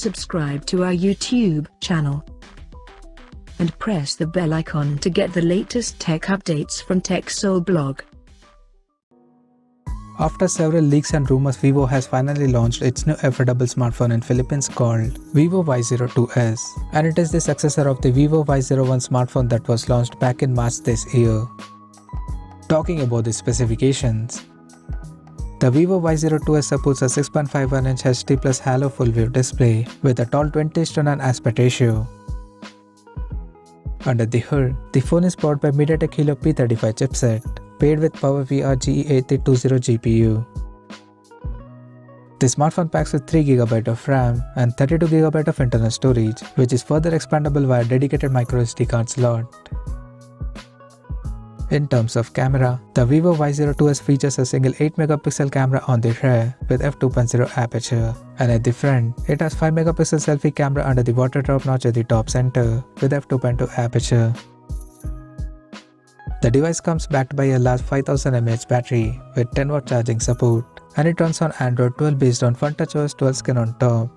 subscribe to our YouTube channel and press the bell icon to get the latest tech updates from TechSole Blog. After several leaks and rumors, Vivo has finally launched its new affordable smartphone in Philippines called Vivo Y02s, and it is the successor of the Vivo Y01 smartphone that was launched back in March this year. Talking about the specifications, the Vivo Y02s supports a 6.51-inch HD plus Halo full view display with a tall 20:9 aspect ratio. Under the hood, the phone is powered by MediaTek Helio P35 chipset, paired with PowerVR GE8320 GPU. The smartphone packs with 3GB of RAM and 32GB of internal storage, which is further expandable via dedicated microSD card slot. In terms of camera, the Vivo Y02s features a single 8MP camera on the rear with f2.0 aperture, and at the front, it has 5MP selfie camera under the water drop notch at the top center with f2.2 aperture. The device comes backed by a large 5000 mAh battery with 10W charging support, and it runs on Android 12 based on FunTouchOS 12 skin on top.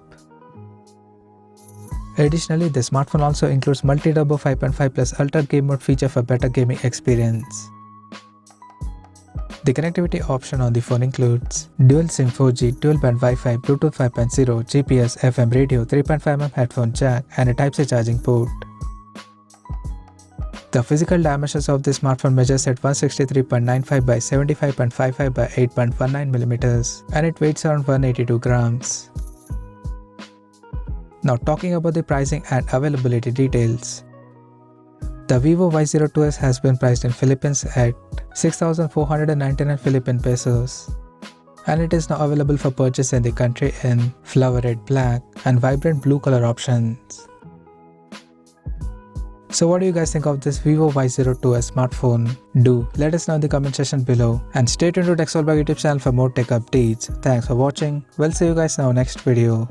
Additionally, the smartphone also includes multi-turbo 5.5 plus Ultra Game Mode feature for better gaming experience. The connectivity option on the phone includes dual SIM 4G, dual-band Wi-Fi, Bluetooth 5.0, GPS, FM radio, 3.5mm headphone jack, and a Type-C charging port. The physical dimensions of the smartphone measures at 163.95 by 75.55 by 8.19mm, and it weighs around 182 grams. Now talking about the pricing and availability details. The Vivo Y02s has been priced in Philippines at 6,499 Philippine pesos, and it is now available for purchase in the country in flower red black and vibrant blue color options. So what do you guys think of this Vivo Y02s smartphone? Do let us know in the comment section below, and stay tuned to TechSole Blog YouTube channel for more tech updates. Thanks for watching. We'll see you guys in our next video.